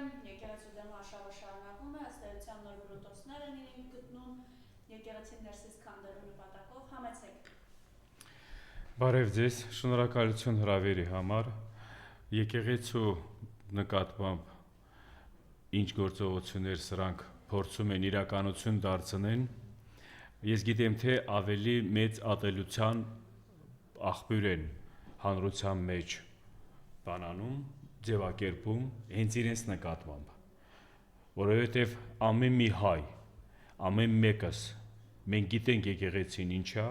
եկեղեցու դեմ արշավը շարունակվում է, ըստ էության նոր բրուտոսներ են իրենք գտնում, եկեղեցին ներսից քանդելու նպատակով, համեցեք։ Բարև ձեզ, շնորհակալություն հրավերի համար, եկեղեցու նկատմամբ ինչ գործողություններ սրանք փորձում են իրականություն դարձնեն, ես գիտեմ, թե ավելի մեծ ատելության աղբյուր են հանրության մեջ բանանում, ձևակերպում, հենց իրենց նկատմամբ, որովհետև ամեն մի հայ, ամեն մեկս, մենք գիտենք եկեղեցին ինչա,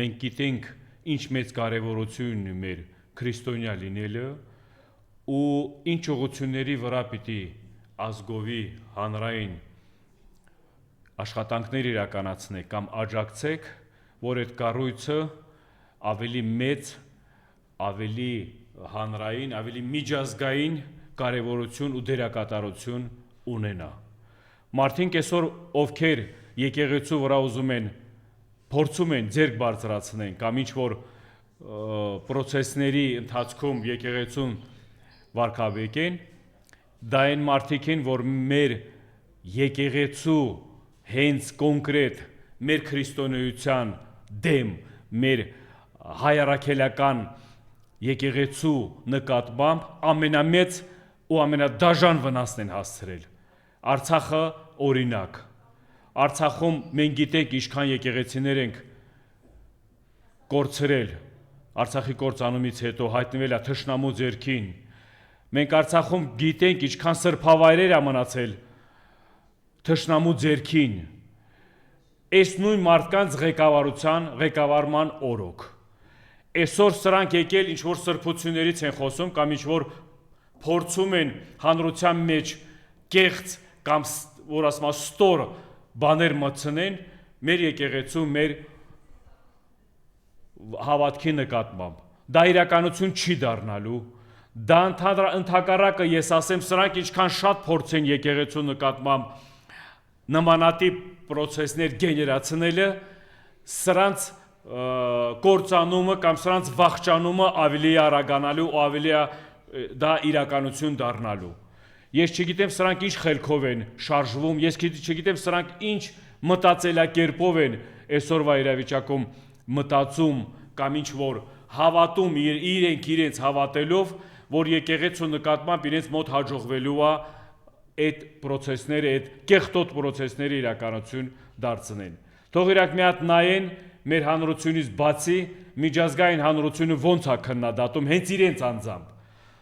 մենք գիտենք ինչ մեծ կարևորություն ունի մեր քրիստոնյա լինելը ու ինչ ուղղությունների վրա պիտի ազգովի հանրային աշխատանքներ իրականացնեք կամ աջակցեք, որ այդ կառույցը ավելի մեծ, ավելի հանրային, ավելի միջազգային կարևորություն ու դերակատարություն ունենա։ Մարդիկ այսօր ովքեր եկեղեցու վրա ուզում են փորձում են ձեռք բարձրացնեն կամ ինչ-որ պրոցեսների ընթացքում եկեղեցուն վարկաբեկեն, դա այն մարդիկ են, որ մեր եկեղեցու հենց կոնկրետ մեր քրիստոնեության դեմ, մեր հայ-առաքելական եկեղեցու նկատմամբ ամենամեծ ու ամենադաժան վնասն են հասցրել։ Արցախը օրինակ։ Արցախում մենք գիտենք ինչքան եկեղեցիներ ենք կորցրել, Արցախի կործանումից հետո հայտնվել է թշնամու ձեռքին։ Մենք Արցախում գիտենք ինչքան սրբավայրեր է մնացել թշնամու ձեռքին։ Այս նույն մարդկանց ղեկավարման օրոք։ Այսօր սրանք եկել ինչ-որ սրբություններից են խոսում կամ ինչ-որ փորձում են հանրության մեջ կեղծ կամ որ ասում է ստոր բաներ մտցնեն մեր եկեղեցու, մեր հավատքի նկատմամբ։ Դա իրականություն չի դառնալու։ Դա ընդհակառակը ես ասեմ, սրանք ինչքան շատ փորձեն եկեղեցու նկատմամբ նմանատիպ պրոցեսներ գեներացնելը, սրանց կործանումը կամ սրանց վախճանումը ավելի արագանալու ու ավելի դա իրականություն դառնալու։ Ես չգիտեմ սրանք ինչ խելքով են շարժվում, ես չգիտեմ սրանք ինչ մտածելակերպով են այսօրվա իրավիճակում մտածում կամ ինչ որ հավատում իրենց հավատելով, որ եկեղեցու նկատմամբ իրենց մոտ հաջողվելու է այդ պրոցեսները, այդ կեղտոտ պրոցեսները իրականություն դարձնեն։ Թող իրաք մի հատ նայեն մեր հանրությունից բացի միջազգային հանրությունը ոնց է քննադատում հենց իրենց անձամբ։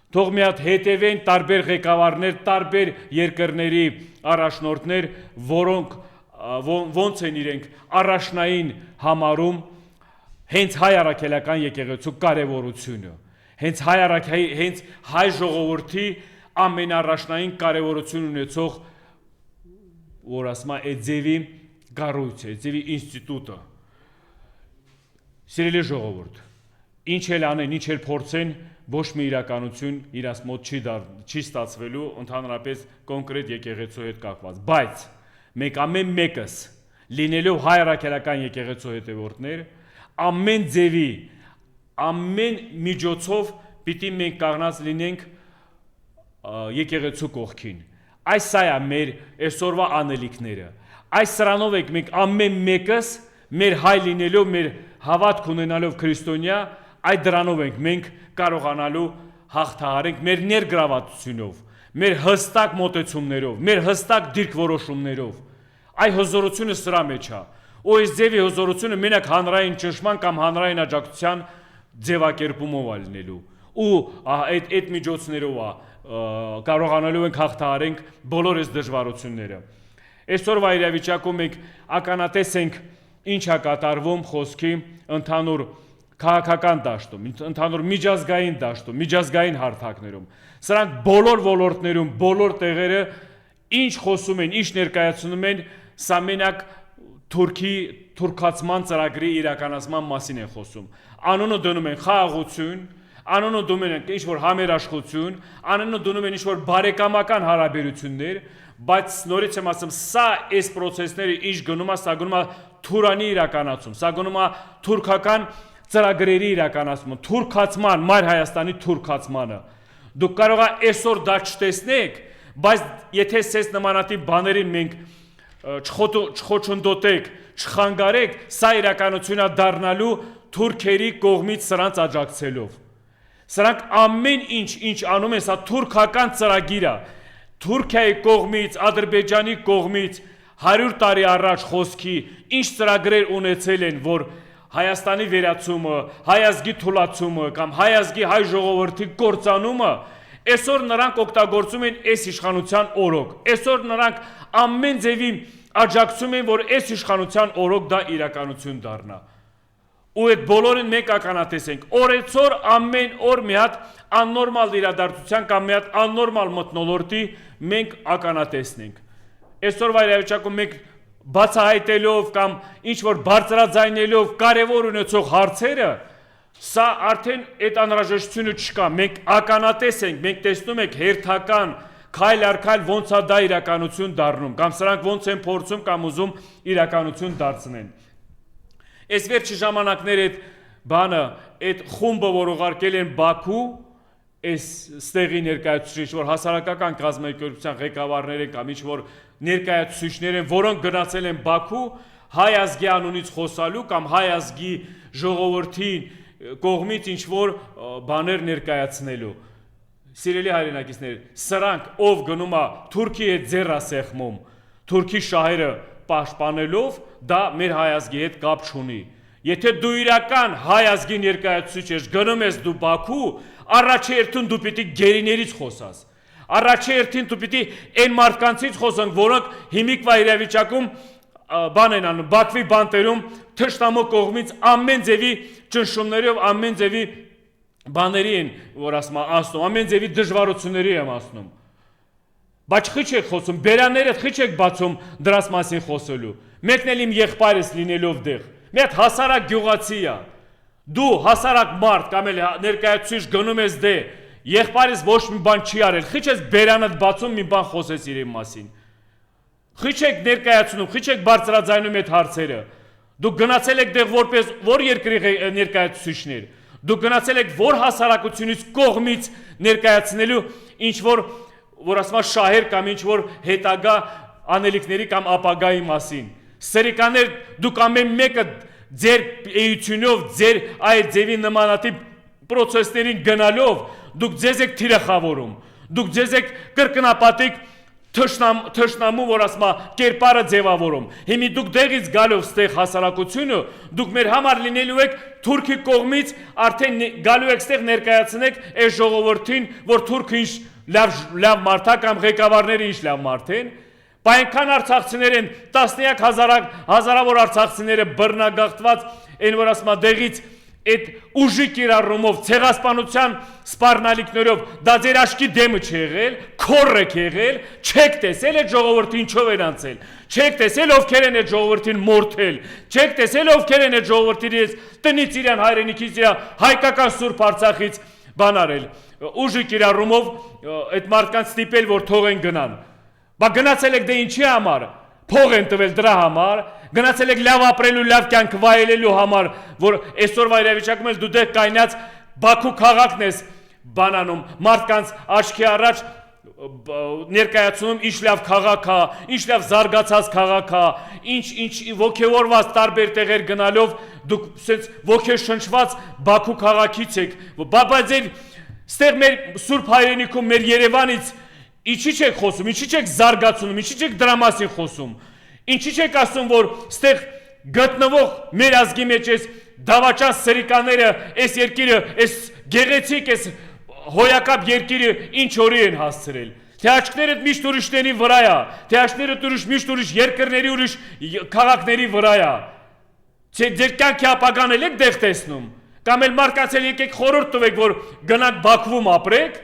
Թող մի հատ հետևեն տարբեր ղեկավարներ, տարբեր երկրների առաջնորդներ, որոնք ոնց են իրենք առաջնային համարում հենց հայ առաքելական եկեղեցու կարևորությունը, հենց հայ ժողովրդի ամենաառաջնային կարևորություն ունեցող, որ ասում է այդ ձևի կառույցը, այդ ձևի ինստիտուտը։ Սիրելի ժողովուրդ, ինչ էլ անեն, ինչ էլ փորձեն, ոչ մի իրականություն իրաց մոտ չի ստացվելու ընդհանրապես կոնկրետ եկեղեցու հետ կապված, բայց մենք ամեն մեկս լինելով հայ առաքելական եկեղեցու հետևորդներ, ամեն ձևի, ամեն միջոցով պիտի մենք կանգնած լինենք եկեղեցու կողքին։ Այս սա է մեր այսօրվա անելիքները։ Այս սրանով ենք մենք ամեն մեկս մեր հայ լինելով, մեր հավատք ունենալով քրիստոնյա, այդ դրանով ենք մենք կարողանալու հաղթահարենք մեր ներգրավվածությունով, մեր հստակ մոտեցումներով, մեր հստակ դիրքորոշումներով։ Այ հզորությունը սրա մեջ է։ Ու այս ձևի հզորությունը մենակ հանրային ճնշման կամ հանրային աջակցության ձևակերպումով է լինելու։ Ու այդ միջոցներով է կարողանալու ենք հաղթահարենք բոլոր այս դժվարությունները։ Այսօրվա իրավիճակում մենք ականատես ենք ինչ է կատարվում խոսքի ընդհանուր քաղաքական դաշտում, ընդհանուր միջազգային դաշտում, միջազգային հարթակներում։ Սրանք բոլոր ոլորտներում, բոլոր տեղերը ինչ խոսում են, ինչ ներկայացնում են, սա մենակ թուրքացման ծրագրի իրականացման մասին են խոսում։ Անունը դնում են խաղաղություն, անունը դնում են ինչ-որ համերաշխություն, անունը դնում են ինչ-որ բարեկամական հարաբերություններ, բայց նորից եմ ասում, սա այս պրոցեսները ինչ գնում է, սա գնում է թուրանի իրականացում, սա գնում է թուրքական ծրագրերի իրականացումը, թուրքացման, Մայր Հայաստանի թուրքացմանը։ Դուք կարող եք այսօր դա չտեսնեք, բայց եթե սես նմանատիպ բաներին մենք չխոչընդոտենք, չխանգարենք, սա իրականություն է դառնալու թուրքերի կողմից սրանց աջակցելով։ Սրանք ամեն ինչ անում են, սա թուրքական ծրագիր է։ Թուրքիայի կողմից, Ադրբեջանի կողմից 100 տարի առաջ խոսքի ինչ ծրագրեր ունեցել են, որ Հայաստանի վերացումը, հայ ազգի թուլացումը կամ հայ ազգի հայ ժողովրդի կործանումը, այսօր նրանք օգտագործում են այս իշխանության օրոք։ Այսօր նրանք ամեն ձևի աջակցում են, որ այս իշխանության օրոք դա իրականություն դառնա։ Ու այդ բոլորին մենք ականատեսենք։ Օրեցօր ամեն օր մի հատ աննորմալ իրադարձության կամ մի հատ աննորմալ մթնոլորտի մենք ականատեսնենք։ Այսօրվա իրավիճակում մենք բացահայտելով կամ ինչ որ բարձրաձայնելով կարևոր ունեցող հարցերը, սա արդեն այդ անհրաժեշտությունը չկա։ Մենք ականատես ենք, մենք տեսնում ենք հերթական քայլ առ քայլ ոնց է դա իրականություն դառնում, կամ սրանք ոնց են փորձում կամ ուզում իրականություն դարձնեն։ Այս վերջի ժամանակներ այդ բանը, այդ խումբը, որ ուղարկել են Բաքու, այս ստեղի ներկայացուցիչ, որ հասարակական կազմակերպության ղեկավարներ են կամ ինչ որ ներկայացուցիչներ են, որոնք գնացել են Բաքու հայ ազգի անունից խոսալու կամ հայ ազգի ժողովրդի կողմից ինչ որ բաներ ներկայացնելու։ Սիրելի հայրենակիցներ, սրանք ով գնում է Թուրքի հետ ձեռը սեղմում, Թուրքի շահերը պաշտպանելով, դա մեր հայ ազգի հետ կապ չունի։ Եթե դու իրական հայ ազգի ներկայացուցիչ ես, գնում ես դու Բաքու, առաջի հերթին դու պիտի գերիներից խոսաս։ Առաջի հերթին դու պիտի այն մարդկանցից խոսանք, որոնք հիմիկվա իրավիճակում բան են անում, Բաքվի բանտերում թշնամու կողմից ամեն ձևի ճնշումներով, ամեն ձևի բաների են, որ ասում ասնում, ամեն ձևի դժվարությունների եմ ասնում։ Բայց խիչ եք խոսում, բերանները խիչ եք բացում դրանց մասին խոսելու։ Մեկն էլ իմ եղբայրս լինելով դեղ, մի հատ հասարակ գյուղացի է։ Դու հասարակ մարդ կամ էլ ներկայացուցիչ գնում ես դե, եղբայրս ոչ մի բան չի արել, խիչ ես բերանդ բացում մի բան խոսես իրեն մասին։ Խիչ եք ներկայացնում, խիչ եք բարձրաձայնում այդ հարցերը։ Դուք գնացել եք դեղ որպես որ երկրի ներկայացուցիչներ։ Դուք գնացել եք որ հասարակությունից կողմից ներկայացնելու ինչ որ ասում շահեր կամ ինչ որ հետագա անելիքների կամ ապագայի մասին։ Սերիկաներ, դուք ամեն մեկը ձեր էությունով, ձեր այդ ձևի նմանատիպ պրոցեսներին գնալով, դուք ձեզ եք թիրախավորում, դուք ձեզ եք կրկնապատիկ թշնամու, որ ասում կերպարը ձևավորում։ Հիմի դուք դեղից գալով ստեղ հասարակությունը, դուք մեր համար լինելու եք Թուրքի կողմից, արդեն գալու եք ստեղ ներկայացնեք այս ժողովրդին, որ Թուրքը ինչ լավ մարդ է կամ ղեկավարները ինչ լավ մարդ են։ Այնքան արցախցիներ են, տասնյակ հազարավոր արցախցիները բռնագաղթված են, որ ասում դեղից այդ ուժի կիրառումով, ցեղասպանության սպառնալիքներով, դա ձեր աչքի դեմը չի եղել, քոռ եք եղել, չեք տեսել այդ ժողովրդին ինչով են անցել, չեք տեսել ովքեր են այդ ժողովրդին մորթել, չեք տեսել ովքեր են այդ ժողովրդին տնից իրան հայրենիքից իր հայկական Սուրբ Արցախից բան արել, ուժի կիրառումով այդ մարդկանց ստիպել, որ թողեն գնան։ Բա գնացել եք դե ինչի համար, փող են տվել դրա համար, գնացել եք լավ ապրելու, լավ կյանք վայելելու համար, որ այսօրվա իրավիճակում էլ դու դե կայնած Բաքու քաղաքն ես բանանում, մարդկանց աչքի առաջ ներկայացնում ինչ լավ քաղաք է, ինչ լավ զարգացած քաղաք է, ինչ ոգևորված տարբեր տեղեր գնալով դուք սենց ոգեշնչված Բաքու քաղաքից եք, բայց ձեր ստեղ մեր Սուրբ հայրենիքում, մեր Երևանից ինչի՞ չեք խոսում, ինչի՞ չեք զարգացնում, ինչի՞ չեք դրա մասին խոսում, ինչի՞ չեք ասում, որ ստեղ գտնվող մեր ազգի մեջ այս դավաճան սրիկաները, այս երկիրը, այս գեղեցիկ, այս հոյակապ երկիրը ինչ օրի են հասցրել։ Թե աչքներդ միշտ ուրիշների վրա է, թե աչքներդ միշտ ուրիշ երկրների ուրիշ քաղաքների վրա է։ Չէ, ձեր կյանքի ապագան եք դեղ տեսնում, կամ էլ մարդկանց եկեք խորհուրդ տվեք, որ գնաք Բաքվում ապրեք,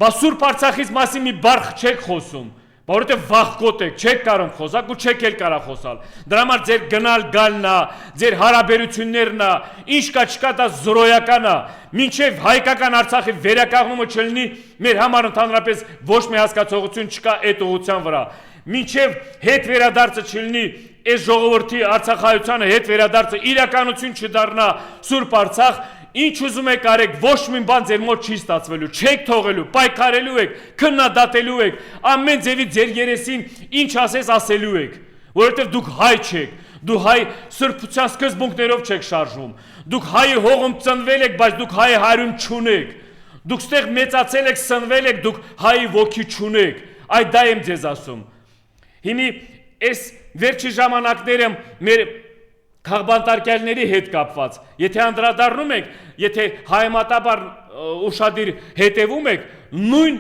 բա Սուրբ Արցախից մասին մի բառ չեք խոսում, որովհետև վախկոտ եք, չեք կարող խոսալ ու չեք էլ կարող խոսալ։ Դրա համար ձեր գնալ գալն է, ձեր հարաբերություններն է, ինչ կա չկա դա զրոյական է, մինչև հայկական Արցախի վերականգնումը չլինի, մեր համար ընդհանրապես ոչ մի հասկացողություն չկա այդ ուղղության վրա։ Մինչև հետ վերադարձը չլինի, այս ժողովրդի արցախայությանը հետ վերադարձը իրականություն չդառնա Սուրբ Արցախ, ինչ ուզում եք արեք, ոչ մի բան ձեր մոտ չի ստացվելու, չեք թողելու, պայքարելու եք, քննադատելու եք, ամեն ձևի ձեր երեսին ինչ ասես ասելու եք, որովհետև դուք հայ չեք, դու հայ սրբության սկզբունքներով չեք շարժվում, դուք հայի հողում ծնվել եք, բայց դուք հայի հայրում չունեք, դուք ստեղ մեծացել եք, սնվել եք, դուք հայի ոգի չունեք, այդ դա եմ ձեզ ասում։ Հիմի այս վերջի ժամանակները մեր քաղբանտարկյալների հետ կապված, եթե անդրադառնում եք, եթե հայմատաբար ուշադիր հետևում եք, նույն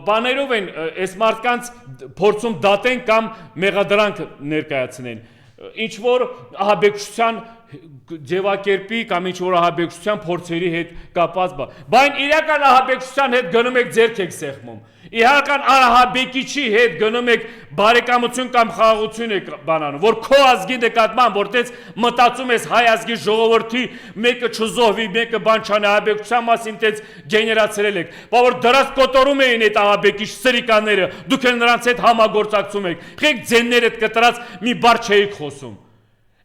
բաներով են այս մարդկանց փորձում դատեն կամ մեղադրանք ներկայացնեն, ինչ որ ահաբեկչության ձևակերպի կամ ինչ որ ահաբեկչության փորձերի հետ կապված բան, բայց իրական ահաբեկչության հետ գնում եք ձեռք եք սեղմում, իրական ահաբեկիչի հետ գնում եք բարեկամություն կամ խաղաղություն եք բանանում, որ քո ազգի նկատմամբ որտեղ մտածում ես հայ ազգի ժողովրդի մեկը չզոհվի, մեկը բան չանի, ահաբեկչության մասին տենց գեներացրել եք, բայց որ դրանց կոտորում էին այդ ահաբեկիչ սրիկաները, դուք էլ նրանց հետ համագործակցում եք, եք ձեններդ կտրած մի բառ չէիք խոսում։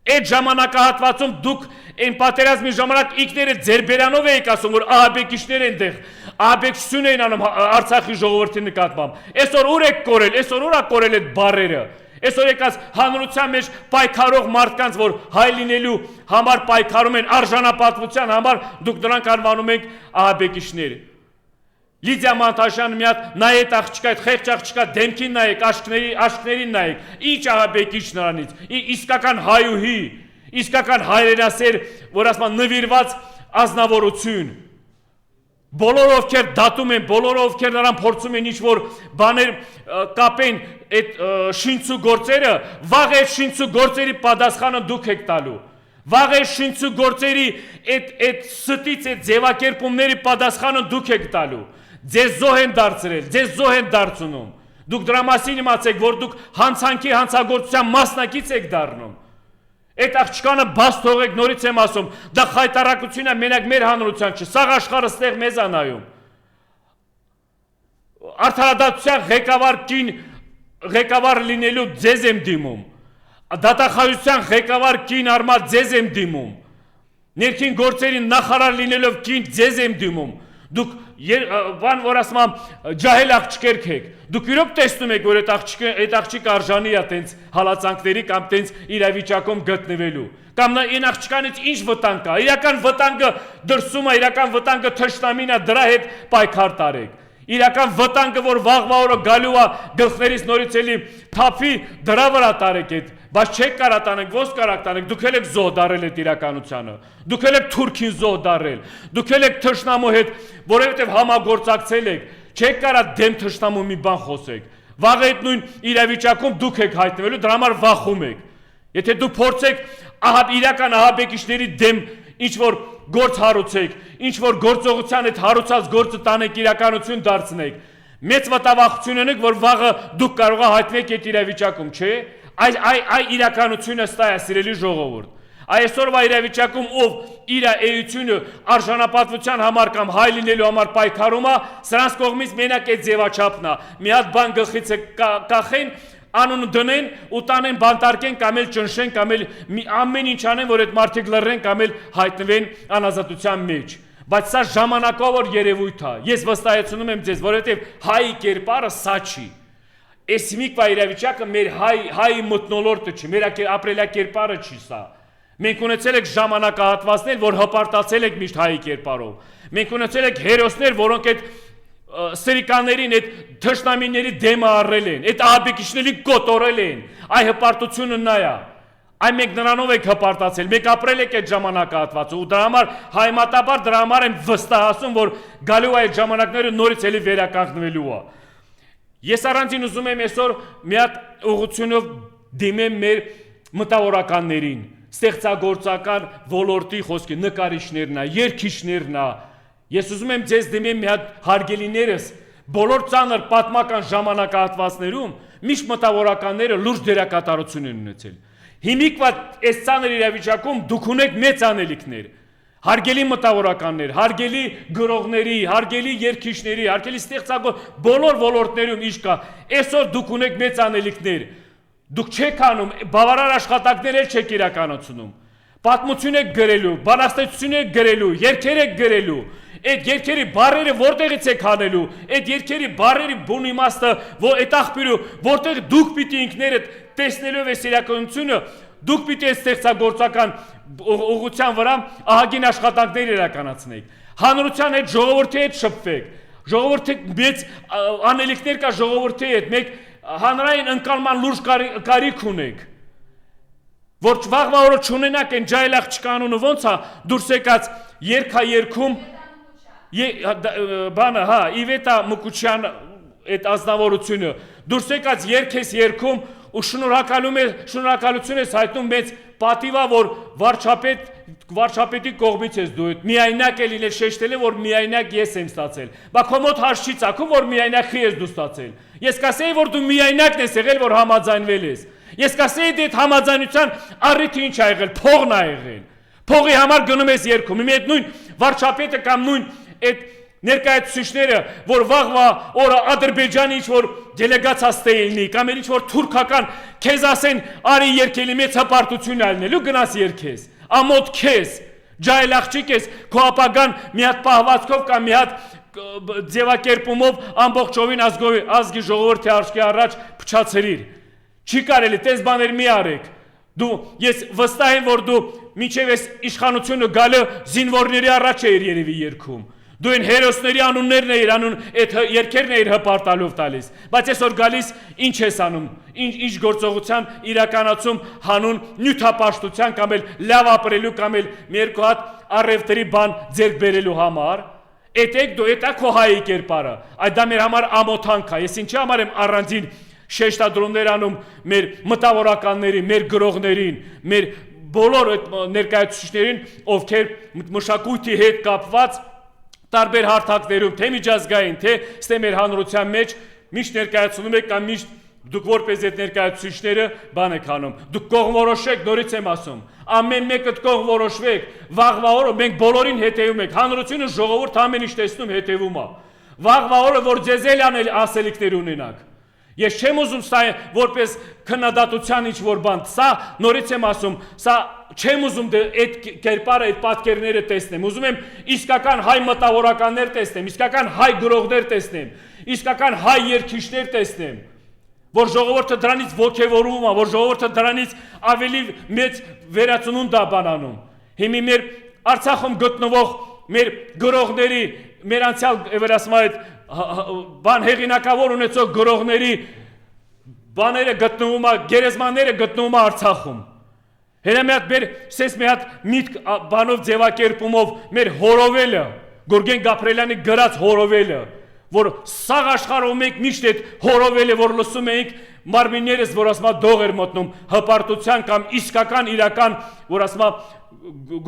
Այդ ժամանակահատվածում դուք այն պատերազմի ժամանակ ինքներդ ձեր բերանով եք ասում, որ ահաբեկիչներ են դեղ, ահաբեկչություն են անում Արցախի ժողովրդի նկատմամբ։ Այսօր ուր եք կորել, այսօր ուր ա կորել այդ բառերը։ Այսօր եկած հանրության մեջ պայքարող մարդկանց, որ հայ լինելու համար պայքարում են արժանապատվության համար, դուք նրանք անվանում եք ահաբեկիչներ։ Լիդիա Մանտաշյանը մի հատ նայեք աղջկա, այդ խեղճ աղջկա դեմքին նայեք, աշկներին նայեք, ինչ ահաբեկիչ նրանից, իսկական հայուհի, իսկական հայրենասեր, որ ասում նվիրված ազնվորություն։ Բոլորը ովքեր դատում են, բոլորը ովքեր նրան փորձում են ինչ-որ բաներ կապեն այդ շինցու գործերը, վաղ այդ շինցու գործերի պատասխանը դուք եք տալու։ Վաղ այդ շինցու գործերի այդ ստից այդ ձևակերպումների պատասխանը դուք եք տալու։ Ձեզ զոհ են դարձրել, ձեզ զոհ են դարձնում։ Դուք դրա մասին իմացեք, որ դուք հանցանքի հանցագործության մասնակից եք դառնում։ Այդ աղջկանը բաց թողեք, նորից եմ ասում, դա խայտարակություն է մենակ մեր հանրության չի, սաղ աշխարհը ստեղ մեզ ա նայում։ Արդարադատության ղեկավար լինելու ձեզ եմ դիմում։ Դատախազության ղեկավար կին արմատ ձեզ եմ դիմում։ Ներքին գործերի նախարար լինելով կին ձեզ եմ դիմում։ Դուք բան որ ասում եմ ջահել աղջկերք եք։ Դուք իրոք տեսնում եք, որ այդ աղջիկը արժանի է տենց հալածանքների կամ տենց իրավիճակում գտնվելու։ Կամ այն աղջկանից ինչ վտանգ կա։ Իրական վտանգը դրսում է, իրական վտանգը թշնամին է, դրա հետ պայքար տարեք։ Իրական վտանգը, որ վաղվա օրը գալու է գլխներից նորից էլի թափի, դրա վրա տարեք այդ, բայց չեք կարա տանեք, ոնց կարաք տանեք, դուք էլ եք զոհ դարել այդ իրականությանը, դուք էլ եք թուրքին զոհ դարել, դուք էլ եք թշնամու հետ, որովհետև համագործակցել եք, չեք կարա դեմ թշնամու մի բան խոսեք, վաղ այդ նույն իրավիճակում դուք եք հայտնվելու, դրա համար վախում եք, եթե դուք փորձեք իրական ահաբեկիչների դեմ ինչ որ գործ հարուցեք, ինչ որ գործողության այդ հարուցած գործը տանեք իրականություն դարձնեք, մեծ վտավախություն ունեք, որ վաղը դուք կարող եք հայտնվեք այդ իրավիճակում, չէ՞։ Այ իրականությունը ստա է, սիրելի ժողովուրդ։ Այսօրվա իրավիճակում ով իր էությունը արժանապատվության համար կամ հայ լինելու համար պայքարում է, սրանց կողմից մենակ այդ ձևաչափն է։ Մի հատ բան գլխից կախեն, անուն դնեն ու տանեն բանտարկեն կամ էլ ճնշեն կամ էլ ամեն ինչ անեն, որ այդ մարդիկ լռեն կամ էլ հայտնվեն անազատության մեջ։ Բայց սա ժամանակավոր երևույթ է։ Ես վստահեցնում եմ ձեզ, որովհետև հայի կերպարը սա չի։ Այս հիմիկվա իրավիճակը մեր հայի մթնոլորտը չի, մեր ապրելակերպարը չի սա։ Մենք ունեցել ենք ժամանակահատվածներ, որ հպարտացել եք միշտ հայի կերպարով։ Մենք ունեցել ենք հերոսներ, որոնք այդ սրիկաներին, այդ թշնամիների դեմը առել են, այդ ահաբեկիչներին կոտորել են, այ հպարտությունը նա է, այ մենք նրանով ենք հպարտացել, մենք ապրել ենք այդ ժամանակահատվածը ու դրա համար հայմատաբար դրա համար եմ վստահացում, որ գալու է այդ ժամանակները նորից էլի վերականգնվելու է։ Ես առանձին ուզում եմ այսօր մի հատ ուղղությունով դիմեմ մեր մտավորականներին, ստեղծագործական ոլորտի խոսքի նկարիչներն է, երգիչներն է։ Ես ուզում եմ ձեզ դիմեմ մի հատ հարգելիներս, բոլոր ծանր պատմական ժամանակահատվածներում միշտ մտավորականները լուրջ դերակատարություն են ունեցել։ Հիմիկվա այս ծանր իրավիճակում դուք ունեք մեծ անելիքներ, հարգելի մտավորականներ, հարգելի գրողների, հարգելի երգիչների, հարգելի բոլոր ոլորտներում ինչ կա, այսօր դուք ունեք մեծ անելիքներ, դուք չեք անում, բավարար աշխատանքներ էլ չեք իրականացնում, պատմություն եք գրելու, բանաստեղծություն եք գրելու, երգեր եք գրելու, այդ երգերի բառերը որտեղից եք հանելու, այդ երգերի բառերի բուն իմաստը, այդ աղբյուրը, որտեղ դուք պիտի ինքներդ տեսնելով այս իրականությունը, դուք պիտի այս ստեղծագործական ուղղության վրա ահագին աշխատանքներ իրականացնեք։ Հանրության հետ, ժողովրդի հետ շփվեք։ Ժողովրդի մեծ անելիքներ կա ժողովրդի հետ, մեկ հանրային ընկալման լուրջ կարիք ունեք։ Որ վաղվա օրը չունենակ են ջայլախ չկանունը ոնց է դուրս եկած երգա երգում բանը, հա, Իվետա Մուկուչյան այդ ազնվորությունը դուրս եկած երգ ես երգում ու շնորհակալություն ես հայտնում մեծ պատիվա, որ վարչապետի կողմից ես դու միայնակ է լինել շեշտել է, որ միայնակ ես եմ ստացել։ Բա քո մոտ հաշ չի ծագում, որ միայնակի ես դու ստացել։ Ես կասեի, որ դու միայնակն ես եղել, որ համաձայնվել ես։ Ես կասեի, դե այդ համաձայնության առիթը ինչ ա եղել, փողն ա եղել։ Փողի համար գնում ես երգում։ Հիմա այդ նույն վարչապետը կամ նույն այդ ներկայացուցիչները, որ վաղվա օրը Ադրբեջանի ինչ-որ դելեգացիա ստեյլնի, կամ էլ ինչ-որ թուրքական քեզ ասեն, արի երգելի մեծ հպարտություն ալնելու, գնաս երգես, ամոթ քեզ, ջայլ աղջիկ ես, քո ապագան մի հատ պահվածքով կամ մի հատ ձևակերպումով ամբողջովին ազգի ժողովրդի արջքի առաջ փչացրիր։ Չի կարելի, տես բաներ մի արեք։ Ես վստահ եմ, որ դու մինչև այս իշխանությունը գալը զինվորների առաջ էիր երևի երգում։ Դու այն հերոսների անուններն էիր անում, այդ երգերն էիր հպարտալով տալիս, բայց այսօր գալիս ինչ ես անում, ինչ գործողության իրականացում հանուն նյութապաշտության կամ էլ լավ ապրելու կամ էլ մի երկու հատ առևտրի բան ձեռք բերելու համար, էդ դու էդ քո հայի կերպարը, այդ դա մեր համար ամոթանք է, ես ինչի համար եմ առանձին շեշտադրումներ անում մեր մտավորականների, մեր գրողներին, մեր բոլոր այդ ներկայացուցիչներին, ովքեր մշակույթի հետ կապված տարբեր հարթակներում, թե միջազգային, թե ստե մեր հանրության մեջ միշտ ներկայացնում եք կամ միշտ դուք որպես այդ ներկայացուցիչները բան եք անում։ Դուք կողմորոշեք, նորից եմ ասում, ամեն մեկը կողմորոշվեք, վաղվա օրը մենք բոլորին հետևում ենք, հանրությունը ժողովուրդ ամեն ինչ տեսնում հետևում է։ Վաղվա օրը որ ձեզ էլ ասելիքներ ունենաք։ Ես չեմ ուզում սա որպես քննադատության ինչ-որ բան, սա նորից եմ ասում, սա չեմ ուզում այդ կերպարը, այդ պատկերները տեսնեմ, ուզում եմ իսկական հայ մտավորականներ տեսնեմ, իսկական հայ գրողներ տեսնեմ, իսկական հայ երգիչներ տեսնեմ, որ ժողովուրդը դրանից ոգևորվում է, որ ժողովուրդը դրանից ավելի մեծ վերածնունդ է բանանում։ Հիմա մեր Արցախում գտնվող մեր գրողների, մեր անցյալ վերասմա այդ բան հեղինակավոր ունեցող գրողների բաները գտնվում է, գերեզմանները գտնվում է Արցախում։ Հենց մի հատ մեր սես մի հատ միտք բանով ձևակերպումով մեր հորովելը, Գուրգեն Գաբրելյանի գրած հորովելը, որ սաղ աշխարհում մենք միշտ այդ հորովելը, որ լսում էինք, մարմիններս, որ ասма դող էր մտնում հպարտության կամ իսկական իրական, որ ասма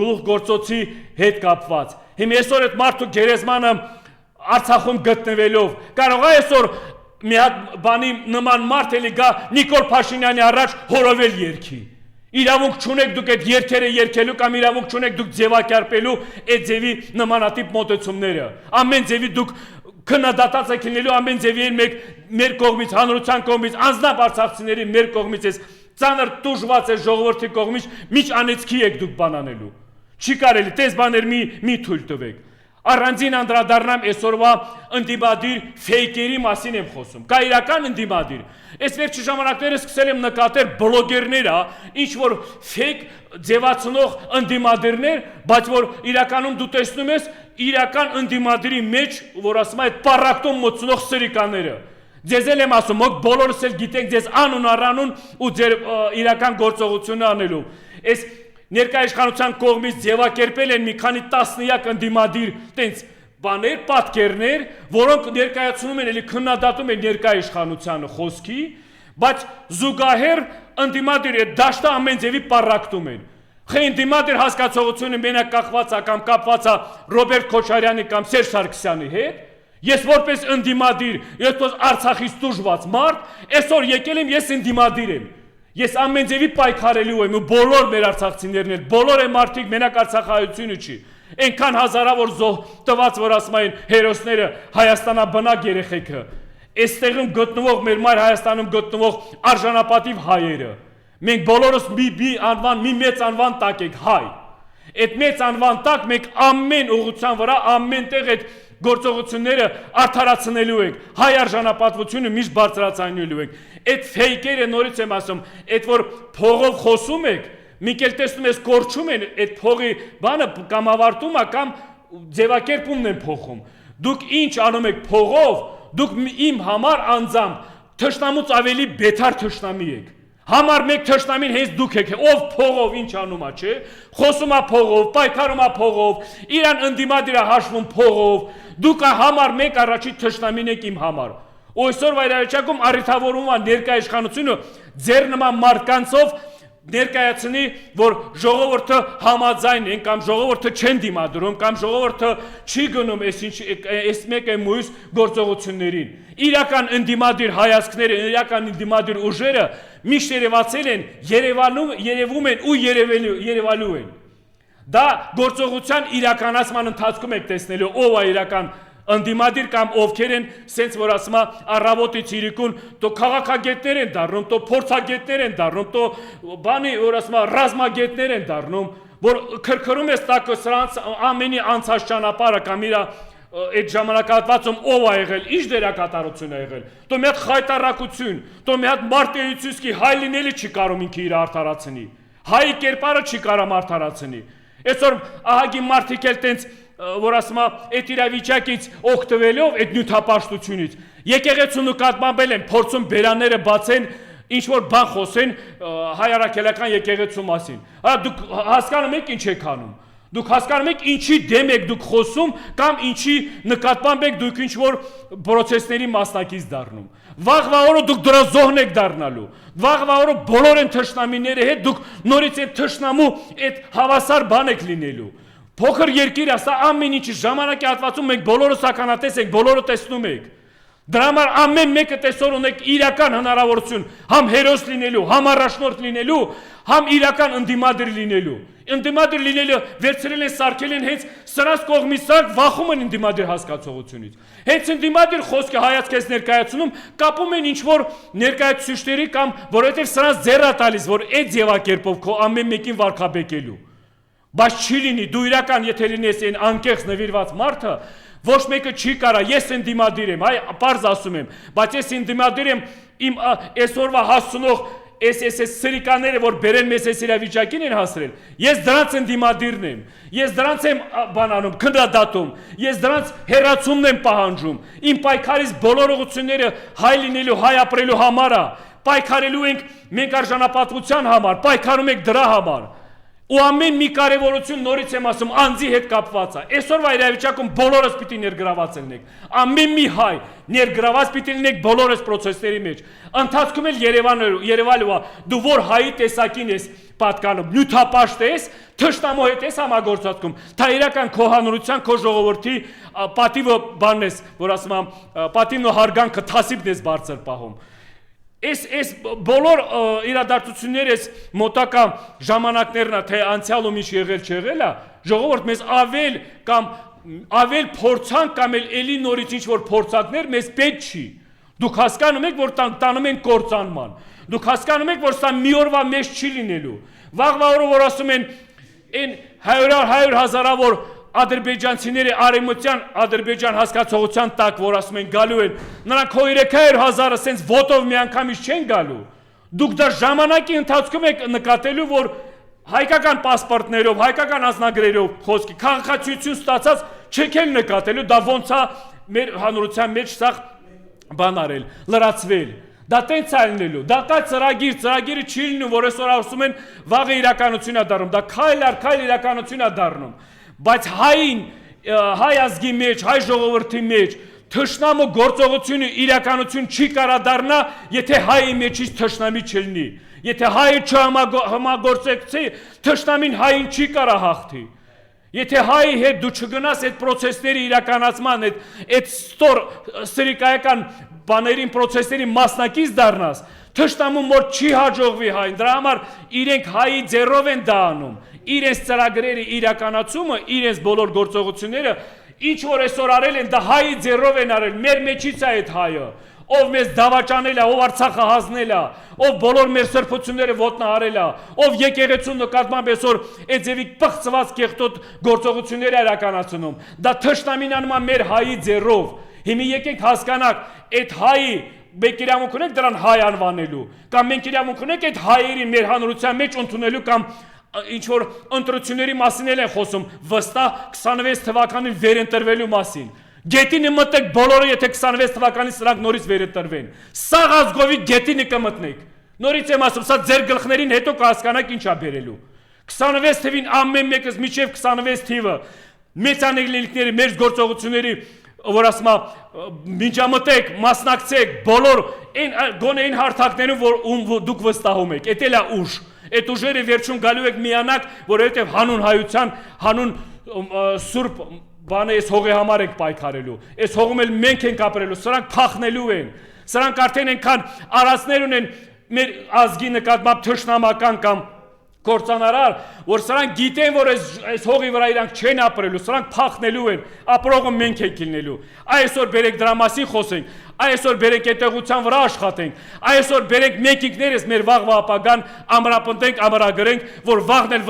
գլուխ գործոցի հետ կապված։ Հիմա այսօր այդ մարդու գերեզմանը Արցախում գտնվելով, կարող է այսօր մի հատ բանի նման մարդ էլի գա Նիկոլ Փաշինյանի առաջ հորովել երգի։ Իրավունք չունեք դուք այդ երգերը երգելու կամ իրավունք չունեք դուք ձևակերպելու այդ ձևի նմանատիպ մոտեցումները։ Ամեն ձևի դուք քննադատած եք լինելու, ամեն ձևի մեր կողմից, հանրության կողմից, անձնապ արցախցիների մեր կողմից էս ծանր տուժված է ժողովրդի կողմից, միջ անեծքի եք դուք բանանելու։ Չի կարելի, տես բաներ մի թույլ տվեք։ Առանձին անդրադառնամ այսօրվա ընդդիմադիր ֆեյքերի մասին եմ խոսում։ Կա իրական ընդդիմադիր։ Այս վերջի ժամանակները սկսել եմ նկատել բլոգերները, ինչ որ ֆեյք ձևացնող ընդդիմադիրներ, բայց որ իրականում դու տեսնում ես իրական ընդդիմադիրի մեջ, որ ասում է այդ պարակտում մտցնող սրիկաները։ Ձեզ էլ եմ ասում, ոք բոլորս էլ գիտենք ձեզ անուն առանուն ու ձեր իրական գործողությունը անելու։ Այս ներկայ իշխանության կողմից ձևակերպել են մի քանի տասնյակ ընդդիմադիր տենց բաներ, պատկերներ, որոնք ներկայացնում են, էլի քննադատում են ներկայ իշխանությանը խոսքի, բայց զուգահեռ ընդդիմադիր այդ դաշտը ամեն ձևի պարակտում են։ Խե ընդդիմադիր հասկացողությունը մենակ կախված է կամ կապված է Ռոբերտ Քոչարյանի կամ Սերժ Սարգսյանի հետ։ Ես որպես ընդդիմադիր, ես Արցախից տուժված մարդ, այսօր եկել եմ, ես ընդդիմադիր եմ։ Ես ամեն ձևի պայքարելու եմ ու բոլոր մեր արցախցիներն էլ, բոլոր են մարդիկ մենակ արցախայությունը չի։ Այնքան հազարավոր զոհ տված, որ ասում են հերոսները Հայաստանաբնակ երեխեքը, այստեղում գտնվող մեր մայր Հայաստանում գտնվող արժանապատիվ հայերը, Մենք բոլորս մի անվան, մի մեծ անվան տակ ենք հայ։ Այդ մեծ անվան տակ մենք ամեն ուղղության վրա ամենտեղ այդ գործողությունները արդարացնելու ենք, հայ արժանապատվությունը միշտ բարձրացնելու ենք։ Այդ ֆեյքերը նորից եմ ասում, այդ որ փողով խոսում եք, մի կերպ տեսնում ես կորչում են այդ փողի բանը կամ ավարտում է կամ ձևակերպումն են փոխում։ Դուք ինչ անում եք փողով, դուք իմ համար անձամբ թշնամուց ավելի բեթար թշնամի եք։ Համար մեկ թշնամին հենց դուք եք, ով փողով ինչ անում է, չէ՞։ Խոսում է փողով, պայքարում է փողով, իրան ընդդիմադիր է հաշվում փողով։ Դուք համար մեկ առաջի թշնամին եք իմ համար։ Ու այսօրվա իրավիճակում առիթավորում է ներկայաշխանությունը ձեր նման մարդկանցով ներկայացնի, որ ժողովուրդը համաձայն են կամ ժողովուրդը չեն դիմադրում կամ ժողովուրդը չի գնում այս մեկ է մյուս գործողություններին։ Իրական ընդդիմադիր հայացքները, իրական ընդդիմադիր ուժերը միշտ երևացել են, երևում են ու երևալու են։ Դա գործողության իրականացման ընթացքում եք տեսնելու ով է իրական ընդդիմադիր կամ ովքեր են, սենց որ ասում է առավոտից իրիկուն, տո քաղաքագետներ են դառնում, տո փորձագետներ են դառնում, տո բանի որ ասում է ռազմագետներ են դառնում, որ քրքրում ես տակը սրանց ամենի անցած ճանապարհը կամ իր այդ ժամանակահատվածում ով է եղել, ինչ դերակատարություն է եղել, տո մի հատ խայտարակություն, տո մի հատ մարտերությունսկի հայ լինելը չի կարող ինքը իր արդարացնի, հայի կերպարը չի կարող արդարացնի։ Այսօր ահագի մարդիկ էլ տենց որ ասում է այդ իրավիճակից օգտվելով այդ նյութապաշտությունից եկեղեցու նկատմամբ են փորձում բերանները բացեն ինչ որ բան խոսեն հայ առաքելական եկեղեցու մասին։ Դուք հասկանում եք ինչ եք անում։ Դուք հասկանում եք ինչի դեմ եք դուք խոսում կամ ինչի նկատմամբ եք դուք ինչ որ process-ների մասնակից դառնում։ Վաղվա օրը դուք դրա զոհն եք դառնալու։ Վաղվա օրը բոլոր են թշնամիների հետ դուք նորից այդ թշնամու այդ հավասար բան եք լինելու։ Փոքր երկիր է, սա ամեն ինչի ժամանակի հատվածում մենք բոլորը սականատես ենք, բոլորը տեսնում ենք։ Դրա համար ամեն մեկը տեսօր ունեք իրական հնարավորություն համ հերոս լինելու, համ առաջնորդ լինելու, համ իրական ընդդիմադիր լինելու։ Ընդդիմադիր լինելը վերցրել են սարքել են հենց սրանց կողմից սարք վախում են ընդդիմադիր հասկացողությունից։ Հենց ընդդիմադիր խոսքը հայացքից ներկայացնում կապում են ինչ որ ներկայացուցիչների կամ որովհետև սրանց ձեռա տալիս, որ այդ ձևակերպով քո ամեն մեկին վարկաբեկելու։ Բայց չի լինի, դու իրական եթե լինես այն անկեղծ նվիրված մարդը, ոչ մեկը չի կարա, ես ընդդիմադիր եմ, հայ պարզ ասում եմ, բայց ես ընդդիմադիր եմ իմ այսօրվա հասցնող այս սրիկաները, որ բերեն մեզ այս իրավիճակին են հասրել, ես դրանց ընդդիմադիրն եմ, ես դրանց եմ բանանում, քննադատում, ես դրանց հեռացումն եմ պահանջում, իմ պայքարից բոլոր ուղղությունները հայ լինելու, հայ ապրելու համար է, պայքարելու ենք մենք արժանապատվության համար, պայքարում ենք դրա համար։ Ու ամեն մի կարևորություն նորից եմ ասում անձի հետ կապված է։ Այսօրվա իրավիճակում բոլորս պիտի ներգրաված լինենք։ Ամեն մի հայ ներգրաված պիտի լինենք բոլորս process-ների մեջ։ Ընթացքում էլ Երևանու է, դու որ հայի տեսակին ես պատկանում, նյութապաշտ ես, թշնամու հետ ես համագործակցում, դա իրական քո հանրության, քո ժողովրդի պատիվը բանն ես, որ ասում եմ, պատիվն ու հարգանքը թասիբն ես բարձր պահում։ Այս բոլոր իրադարձությունները այս մոտակա ժամանակներն է, թե անցյալում ինչ եղել չեղել է, ժողովուրդ մեզ ավել փորձանք կամ էլի նորից ինչ որ փորձակներ մեզ պետք չի։ Դուք հասկանում եք, որ տանում են կործանման։ Դուք հասկանում եք, որ սա մի օրվա մեջ չի լինելու։ Վաղվա օրը որ ասում են այն 100 հազարավոր ադրբեջանցիները արևմտյան Ադրբեջան հասկացողության տակ, որ ասում են գալու են, նրանք հո 300,000-ը սենց ոտով միանգամից չեն գալու։ Դուք դա ժամանակի ընթացքում եք նկատելու, որ հայկական պասպորտներով, հայկական անձնագրերով խոսքի քաղաքացիություն ստացած չեք էլ նկատելու, դա ոնց է մեր հանրության մեջ սա բան արել, լրացվել։ Դա տենց է լինելու, դա կա ծրագիրը չի լինում, որ այսօր ասում են վաղը իրականություն է դառնում, դա քայլ առ քայլ իրականություն է դառնում։ Բայց հայ ազգի մեջ, հայ ժողովրդի մեջ թշնամու գործողությունը իրականություն չի կարա դառնա, եթե հայի մեջից թշնամի չլինի։ Եթե հայը չհամագործակցի, թշնամին հային չի կարա հաղթի։ Եթե հայի հետ դու չգնաս այդ process-ների իրականացման, այդ ստոր սրիկայական բաներին, process-ների մասնակից դառնաս, թշնամուն որ չի հաջողվի հային, դրա համար իրենք հայի ձեռով են դա անում, իրենց ծրագրերի իրականացումը, իրենց բոլոր գործողությունները, ինչ որ այսօր արել են, դա հայի ձեռով են արել, մեր մեջից է այդ հայը, ով մեզ դավաճանել է, ով Արցախը հանձնել է, ով բոլոր մեր սրբությունները ոտնահարել է, ով եկեղեցու նկատմամբ այսօր այդևիկ պղծված կեղտոտ գործողություններ իրականացնում։ Դա թշնամին անում է մեր հայի ձեռով։ Հիմա եկեք հասկանանք, այդ հայի մենք իրավունք ունենք դրան հայ անվանելու, կամ մենք իրավունք ունենք այդ հայերին մեր հանրության մեջ ընդունելու, կամ ինչ որ ընտրությունների մասին են խոսում, վստահ 26 թվականին վերընտրվելու մասին։ Գետինը մտեք բոլորը, եթե 26 թվականին սրանք նորից վերընտրվեն։ Սաղ ազգովի գետինը կմտնեք։ Նորից եմ ասում, սա ձեր գլխներին հետո կհասկանաք ինչ է բերելու։ 26 թվին ամեն մեկս միջև 26 թիվը մեծանելիքների մեր գործողությունների որ ասում մինչամտեք, մասնակցեք բոլոր գոնե այն հարթակներում, որ դուք վստահում եք, էդ էլ է ուժ, այդ ուժերը վերջում գալու եք միանաք, որովհետև հանուն հայության, հանուն սուրբ բանը այս հողի համար ենք պայքարելու, այս հողում էլ մենք ենք ապրելու, սրանք փախնելու են, սրանք արդեն այնքան արածներ ունեն մեր ազգի նկատմամբ թշնամական կամ կործանարար, որ սրանք գիտեն, որ այս հողի վրա իրանք չեն ապրելու, սրանք փախնելու են, ապրողը մենք ենք լինելու։ Այսօր բերեք դրա մասին խոսենք, այսօր բերեք այդտեղության վրա աշխատենք, այսօր բերեք մենք ինքներս մեր վաղվա ապագան ամրապնդենք, ամրագրենք, որ վաղն էլ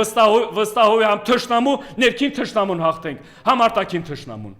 վստահով համ թշնամու, ներքին թշնամուն հաղթենք, համ արտաքին թշնամուն։